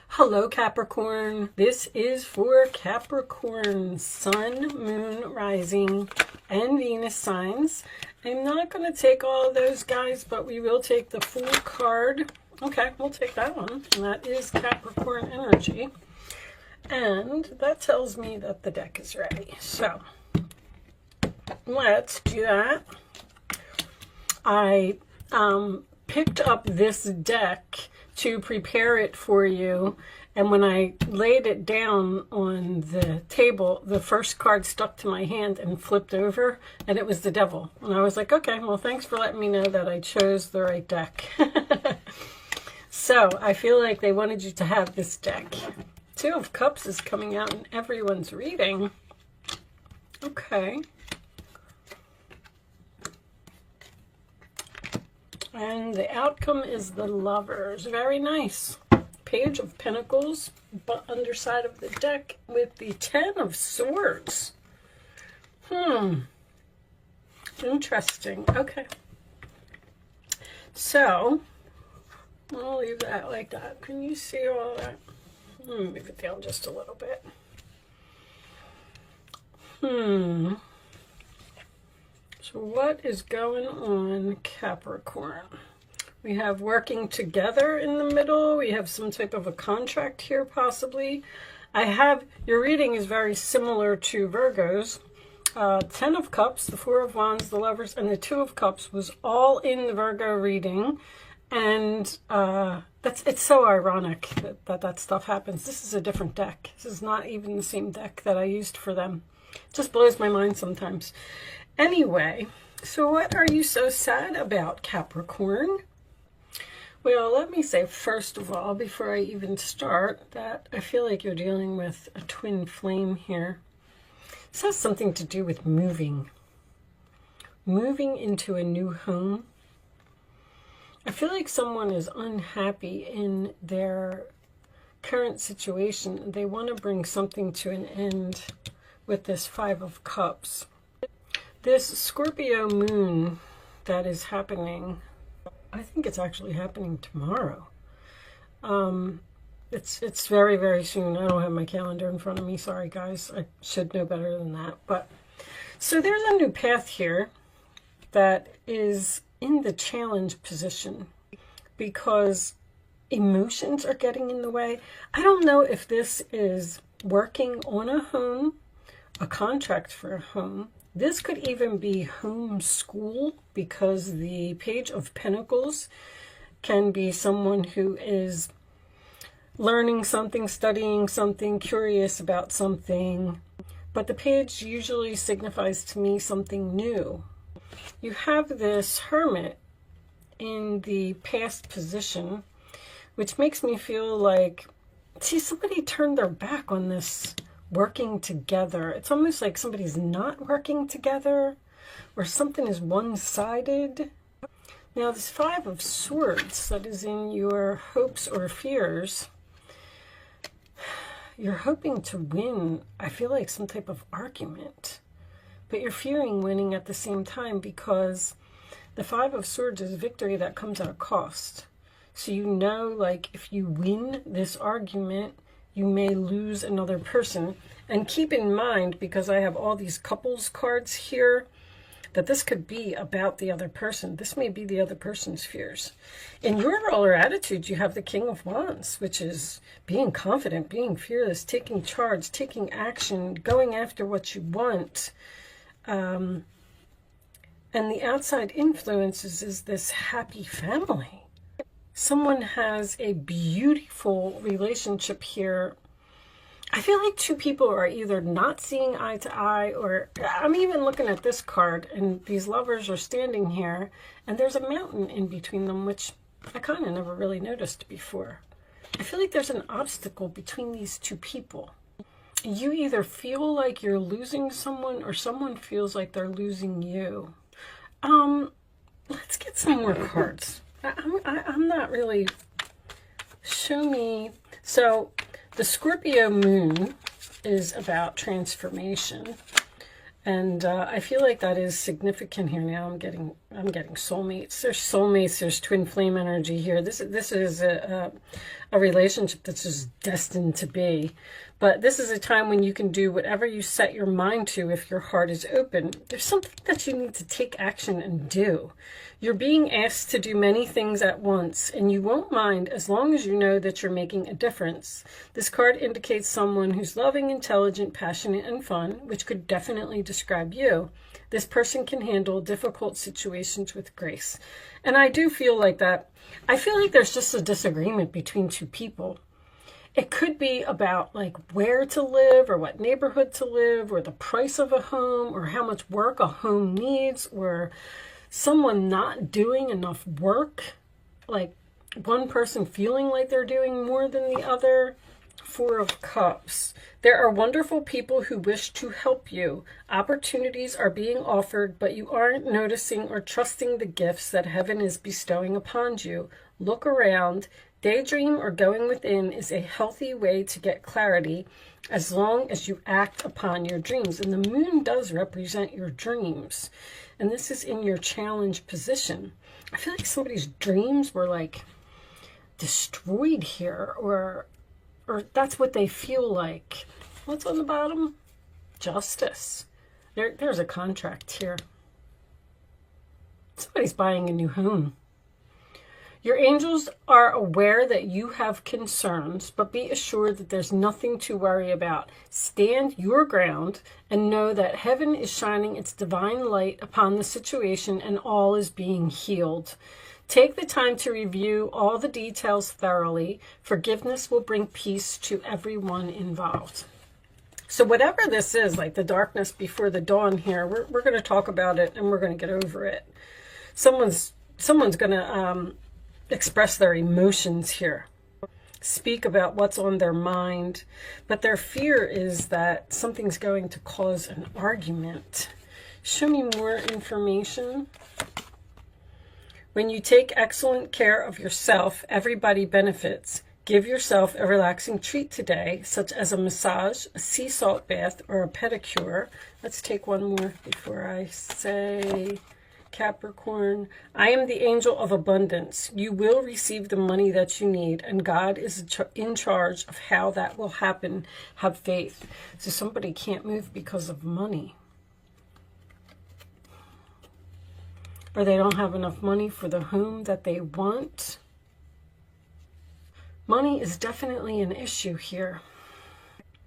Hello Capricorn, this is for Capricorn Sun, Moon, Rising, and Venus signs. I'm not going to take all of those guys, but we will take the Fool card. Okay, we'll take that one, and that is Capricorn energy. And that tells me that the deck is ready. So let's do that. I picked up this deck to prepare it for you, and when I laid it down on the table, the first card stuck to my hand and flipped over, and it was the Devil. And I was like, okay, well, thanks for letting me know that I chose the right deck. So I feel like they wanted you to have this deck. Two of Cups is coming out in everyone's reading. Okay. And the outcome is the Lovers. Very nice. Page of Pentacles, but underside of the deck with the Ten of Swords. Interesting. Okay. So, I'll leave that like that. Can you see all that? Move it down just a little bit. So what is going on, Capricorn? We have working together in the middle. We have some type of a contract here, possibly. Your reading is very similar to Virgo's. Ten of Cups, the Four of Wands, the Lovers, and the Two of Cups was all in the Virgo reading. And it's so ironic that stuff happens. This is a different deck. This is not even the same deck that I used for them. It just blows my mind sometimes. Anyway, so what are you so sad about, Capricorn? Well, let me say, first of all, before I even start, that I feel like you're dealing with a twin flame here. This has something to do with moving. Moving into a new home. I feel like someone is unhappy in their current situation. They want to bring something to an end with this Five of Cups. This Scorpio moon that is happening, I think it's actually happening tomorrow. It's very, very soon. I don't have my calendar in front of me. Sorry, guys. I should know better than that. But so there's a new path here that is in the challenge position because emotions are getting in the way. I don't know if this is working on a home, a contract for a home. This could even be homeschool, because the Page of Pentacles can be someone who is learning something, studying something, curious about something. But the page usually signifies to me something new. You have this Hermit in the past position, which makes me feel like, see, somebody turned their back on this working together. It's almost like somebody's not working together, or something is one-sided. Now this Five of Swords that is in your hopes or fears, you're hoping to win, I feel like, some type of argument, but you're fearing winning at the same time, because the Five of Swords is victory that comes at a cost. So you know, like, if you win this argument, you may lose another person. And keep in mind, because I have all these couples cards here, that this could be about the other person. This may be the other person's fears. In your role or attitude, you have the King of Wands, which is being confident, being fearless, taking charge, taking action, going after what you want. And the outside influences is this happy family. Someone has a beautiful relationship here. I feel like two people are either not seeing eye to eye, or I'm even looking at this card and these lovers are standing here and there's a mountain in between them, which I kind of never really noticed before. I feel like there's an obstacle between these two people. You either feel like you're losing someone, or someone feels like they're losing you. Let's get some more cards. I'm not really, show me. So the Scorpio moon is about transformation, and I feel like that is significant here. Now I'm getting soulmates. There's soulmates. There's twin flame energy here. This is a a relationship that's just destined to be. But this is a time when you can do whatever you set your mind to if your heart is open. There's something that you need to take action and do. You're being asked to do many things at once, and you won't mind as long as you know that you're making a difference. This card indicates someone who's loving, intelligent, passionate, and fun, which could definitely describe you. This person can handle difficult situations with grace. And I do feel like that. I feel like there's just a disagreement between two people. It could be about like where to live or what neighborhood to live or the price of a home or how much work a home needs or someone not doing enough work, like one person feeling like they're doing more than the other. Four of Cups. There are wonderful people who wish to help you. Opportunities are being offered, but you aren't noticing or trusting the gifts that heaven is bestowing upon you. Look around. Daydream or going within is a healthy way to get clarity as long as you act upon your dreams. And the moon does represent your dreams. And this is in your challenge position. I feel like somebody's dreams were like destroyed here, or that's what they feel like. What's on the bottom? Justice. There's a contract here. Somebody's buying a new home. Your angels are aware that you have concerns, but be assured that there's nothing to worry about. Stand your ground and know that heaven is shining its divine light upon the situation and all is being healed. Take the time to review all the details thoroughly. Forgiveness will bring peace to everyone involved. So whatever this is, like the darkness before the dawn here, we're going to talk about it and we're going to get over it. Someone's going to express their emotions here, speak about what's on their mind, but their fear is that something's going to cause an argument. Show me more information. When you take excellent care of yourself, everybody benefits. Give yourself a relaxing treat today, such as a massage, a sea salt bath, or a pedicure. Let's take one more before I say Capricorn. I am the angel of abundance. You will receive the money that you need, and God is in charge of how that will happen. Have faith. So somebody can't move because of money. Or they don't have enough money for the home that they want. Money is definitely an issue here.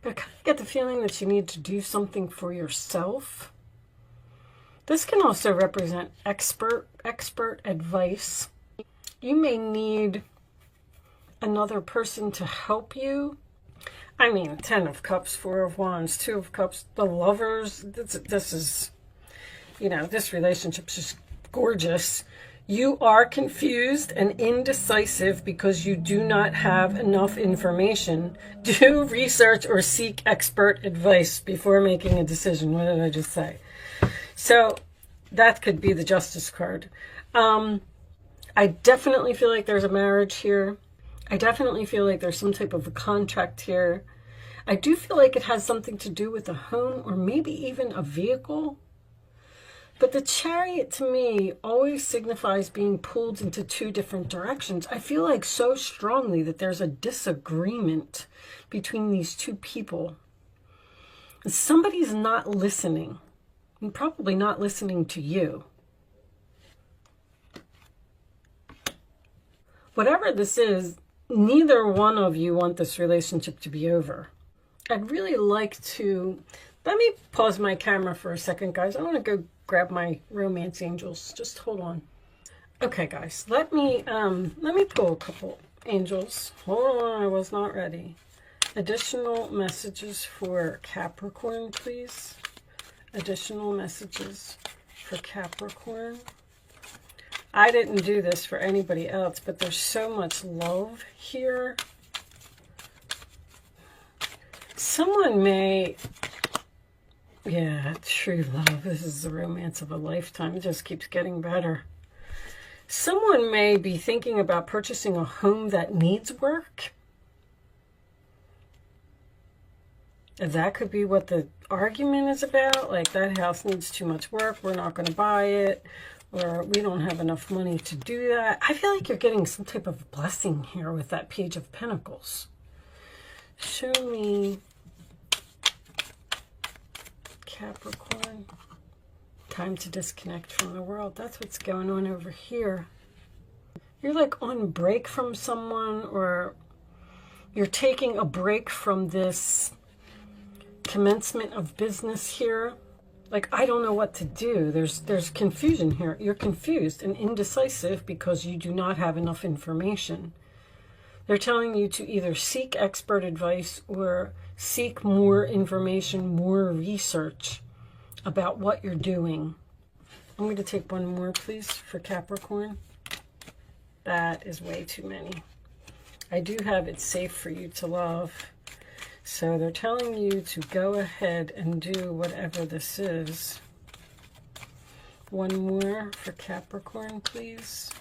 But I kind of get the feeling that you need to do something for yourself. This can also represent expert advice. You may need another person to help you. I mean, 10 of Cups, 4 of Wands, 2 of Cups, the Lovers. This is, you know, this relationship's just gorgeous. You are confused and indecisive because you do not have enough information. Do research or seek expert advice before making a decision. What did I just say? So that could be the Justice card. I definitely feel like there's a marriage here. I definitely feel like there's some type of a contract here. I do feel like it has something to do with a home or maybe even a vehicle. But the Chariot to me always signifies being pulled into two different directions. I feel like so strongly that there's a disagreement between these two people. Somebody's not listening. And probably not listening to you. Whatever this is, neither one of you want this relationship to be over. I'd really like to... Let me pause my camera for a second, guys. I want to go grab my romance angels. Just hold on. Okay, guys. Let me pull a couple angels. Hold on, I was not ready. Additional messages for Capricorn, please. Additional messages for Capricorn. I didn't do this for anybody else, but there's so much love here. Someone may... Yeah, true love. This is the romance of a lifetime. It just keeps getting better. Someone may be thinking about purchasing a home that needs work. That could be what the argument is about. Like, that house needs too much work. We're not going to buy it. or we don't have enough money to do that. I feel like you're getting some type of blessing here with that Page of Pentacles. Show me Capricorn. Time to disconnect from the world. That's what's going on over here. You're like on break from someone, or you're taking a break from this commencement of business here. Like, I don't know what to do. There's confusion here. You're confused and indecisive because you do not have enough information. They're telling you to either seek expert advice or seek more information, more research about what you're doing. I'm going to take one more, please, for Capricorn. That is way too many. I do have It's Safe for You to Love. So they're telling you to go ahead and do whatever this is. One more for Capricorn, please.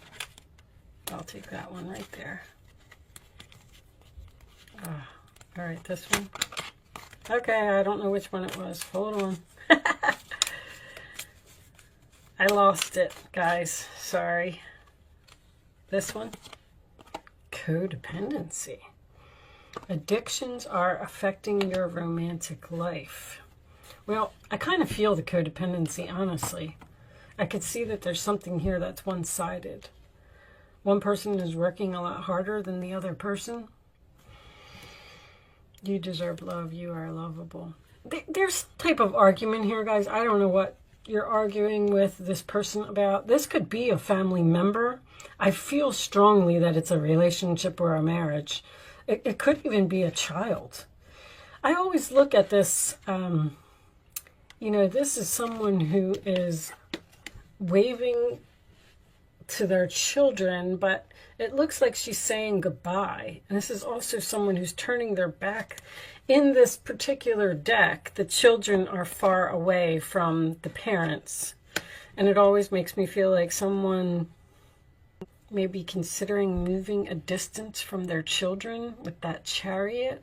I'll take that one right there. All right, this one. Okay, I don't know which one it was. Hold on. I lost it, guys. Sorry. This one. Codependency. Addictions are affecting your romantic life. Well, I kind of feel the codependency, honestly. I could see that there's something here that's one-sided. One person is working a lot harder than the other person. You deserve love. You are lovable. There's some type of argument here, guys. I don't know what you're arguing with this person about. This could be a family member. I feel strongly that it's a relationship or a marriage. It could even be a child. I always look at this, you know, this is someone who is waving to their children, but it looks like she's saying goodbye. And this is also someone who's turning their back. In this particular deck, the children are far away from the parents. And it always makes me feel like someone may be considering moving a distance from their children with that Chariot.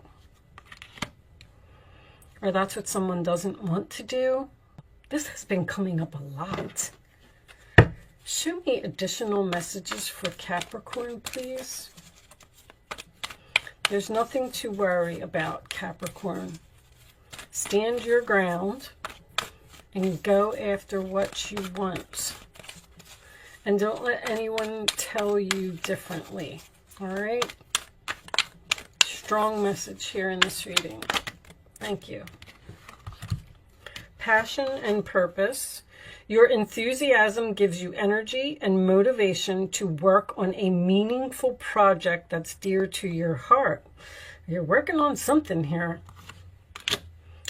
Or that's what someone doesn't want to do. This has been coming up a lot. Show me additional messages for Capricorn, please. There's nothing to worry about, Capricorn. Stand your ground and go after what you want. And don't let anyone tell you differently. All right? Strong message here in this reading. Thank you. Passion and purpose. Your enthusiasm gives you energy and motivation to work on a meaningful project that's dear to your heart. You're working on something here.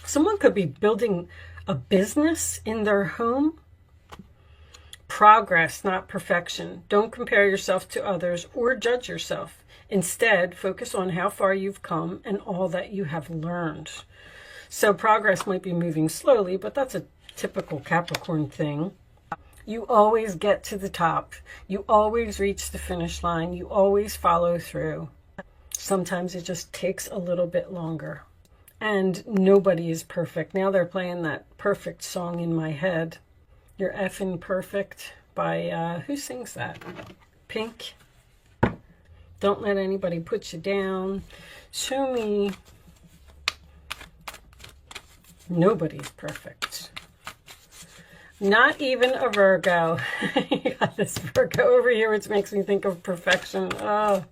Someone could be building a business in their home. Progress, not perfection. Don't compare yourself to others or judge yourself. Instead, focus on how far you've come and all that you have learned. So progress might be moving slowly, but that's a typical Capricorn thing. You always get to the top. You always reach the finish line. You always follow through. Sometimes it just takes a little bit longer. And nobody is perfect. Now they're playing that perfect song in my head. You're effing perfect by, who sings that? Pink. Don't let anybody put you down. Show me. Nobody's perfect. Not even a Virgo. You got this Virgo over here, which makes me think of perfection. Oh.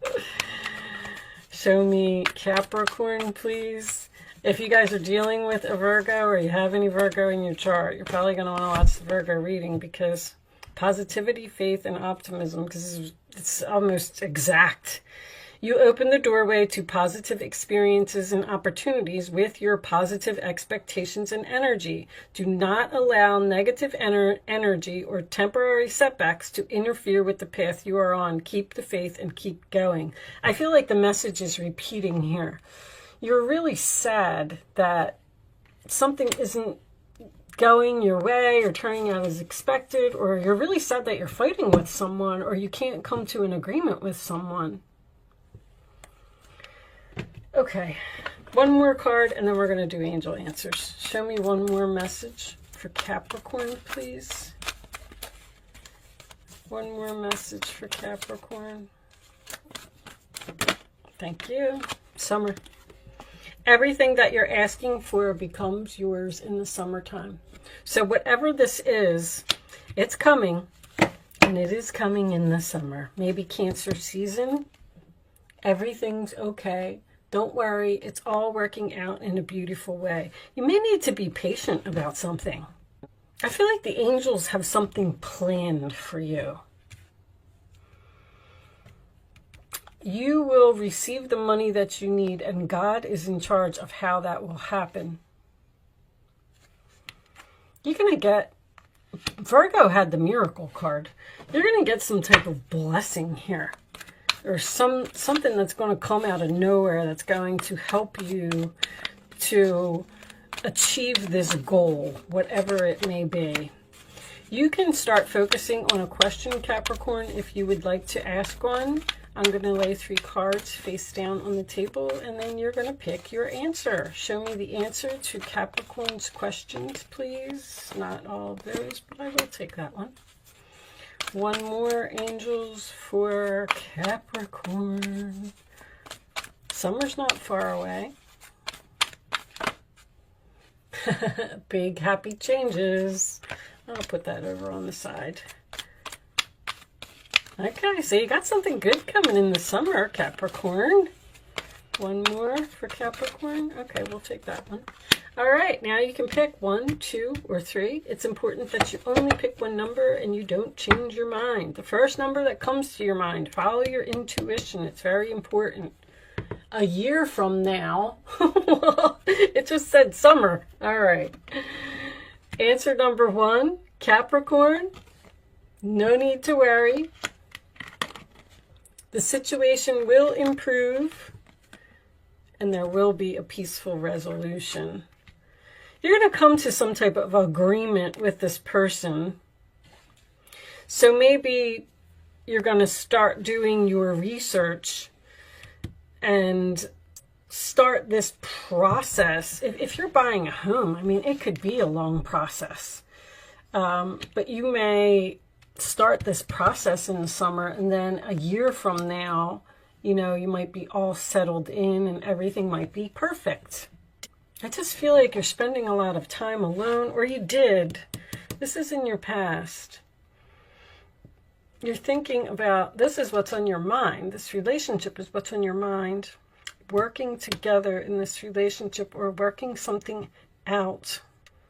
Show me Capricorn, please. If you guys are dealing with a Virgo or you have any Virgo in your chart, you're probably going to want to watch the Virgo reading, because positivity, faith, and optimism, because it's almost exact. You open the doorway to positive experiences and opportunities with your positive expectations and energy. Do not allow negative energy or temporary setbacks to interfere with the path you are on. Keep the faith and keep going. I feel like the message is repeating here. You're really sad that something isn't going your way or turning out as expected, or you're really sad that you're fighting with someone, or you can't come to an agreement with someone. Okay, one more card and then we're going to do angel answers. Show me one more message for Capricorn, please. One more message for Capricorn. Thank you. Summer. Everything that you're asking for becomes yours in the summertime. So whatever this is, it's coming. And it is coming in the summer. Maybe Cancer season. Everything's okay. Don't worry. It's all working out in a beautiful way. You may need to be patient about something. I feel like the angels have something planned for you. You will receive the money that you need, and God is in charge of how that will happen. You're going to get, Virgo had the miracle card. You're going to get some type of blessing here. Or something that's going to come out of nowhere that's going to help you to achieve this goal, whatever it may be. You can start focusing on a question, Capricorn, if you would like to ask one. I'm going to lay 3 cards face down on the table, and then you're going to pick your answer. Show me the answer to Capricorn's questions, please. Not all of those, but I will take that one. One more, angels, for Capricorn. Summer's not far away. Big happy changes. I'll put that over on the side. Okay, so you got something good coming in the summer, Capricorn. One more for Capricorn. Okay, we'll take that one. All right, now you can pick 1, 2, or 3. It's important that you only pick one number and you don't change your mind. The first number that comes to your mind, follow your intuition. It's very important. A year from now, it just said summer. All right. Answer number 1, Capricorn. No need to worry. The situation will improve, and there will be a peaceful resolution. You're going to come to some type of agreement with this person. So maybe you're going to start doing your research and start this process. If you're buying a home, I mean, it could be a long process. But you may start this process in the summer, and then a year from now, you know, you might be all settled in and everything might be perfect. I just feel like you're spending a lot of time alone, or you did. This is in your past. You're thinking about, this is what's on your mind. This relationship is what's on your mind. Working together in this relationship or working something out.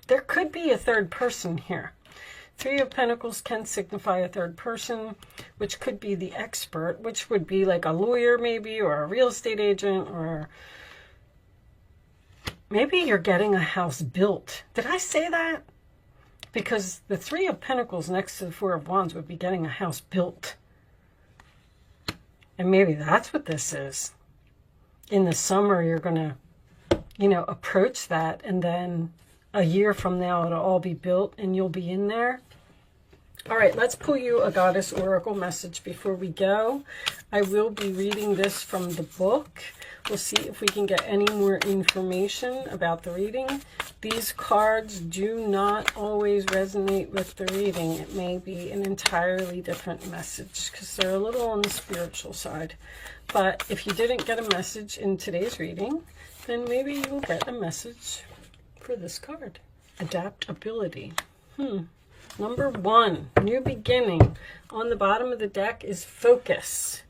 There could be a third person here. 3 of Pentacles can signify a third person, which could be the expert, which would be like a lawyer maybe, or a real estate agent, or maybe you're getting a house built. Did I say that? Because the 3 of Pentacles next to the 4 of Wands would be getting a house built. And maybe that's what this is. In the summer, you're going to, you know, approach that, and then a year from now, it'll all be built and you'll be in there. All right, let's pull you a Goddess Oracle message before we go. I will be reading this from the book. We'll see if we can get any more information about the reading. These cards do not always resonate with the reading. It may be an entirely different message because they're a little on the spiritual side. But if you didn't get a message in today's reading, then maybe you'll get a message for this card. Adaptability. Number 1, new beginning. On the bottom of the deck is focus.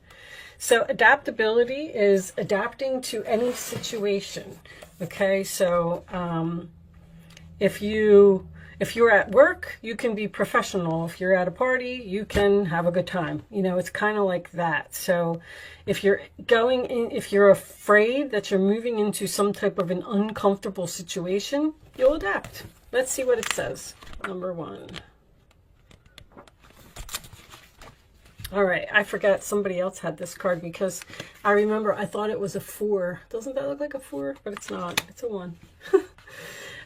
So adaptability is adapting to any situation. Okay, so if you're at work, you can be professional. If you're at a party, you can have a good time. You know, it's kind of like that. So if you're going in, if you're afraid that you're moving into some type of an uncomfortable situation, you'll adapt. Let's see what it says. Number 1. All right, I forgot somebody else had this card because I remember I thought it was a 4. Doesn't that look like a 4? But it's not. It's a 1.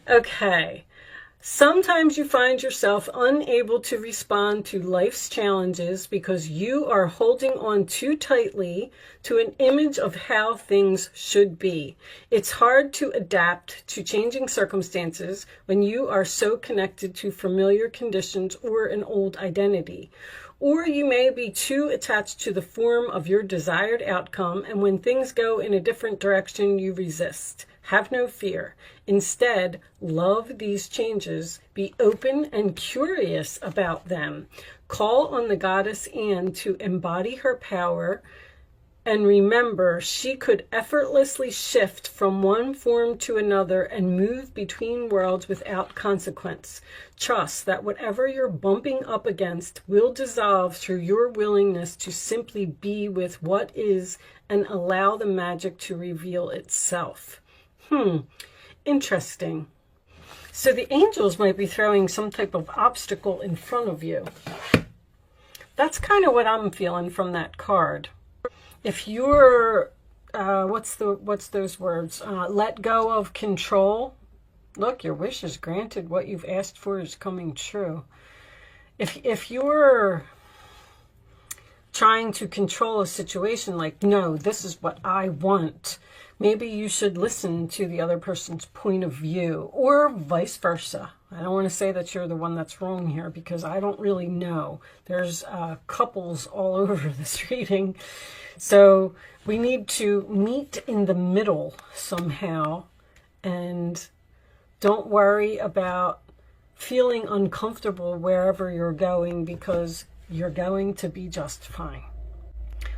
Okay. Sometimes you find yourself unable to respond to life's challenges because you are holding on too tightly to an image of how things should be. It's hard to adapt to changing circumstances when you are so connected to familiar conditions or an old identity. Or you may be too attached to the form of your desired outcome, and when things go in a different direction, you resist. Have no fear. Instead, love these changes. Be open and curious about them. Call on the goddess Anne to embody her power. And remember, she could effortlessly shift from one form to another and move between worlds without consequence. Trust that whatever you're bumping up against will dissolve through your willingness to simply be with what is and allow the magic to reveal itself. Interesting. So the angels might be throwing some type of obstacle in front of you. That's kind of what I'm feeling from that card. If you're, what's those words? Let go of control. Look, your wish is granted. What you've asked for is coming true. If you're trying to control a situation, like, no, this is what I want, maybe you should listen to the other person's point of view, or vice versa. I don't want to say that you're the one that's wrong here, because I don't really know. There's couples all over this reading. So we need to meet in the middle somehow, and don't worry about feeling uncomfortable wherever you're going, because you're going to be just fine.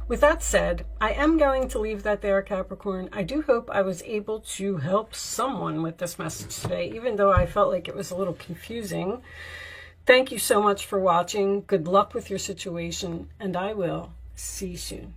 With that said, I am going to leave that there, Capricorn. I do hope I was able to help someone with this message today, even though I felt like it was a little confusing. Thank you so much for watching. Good luck with your situation, and I will see you soon.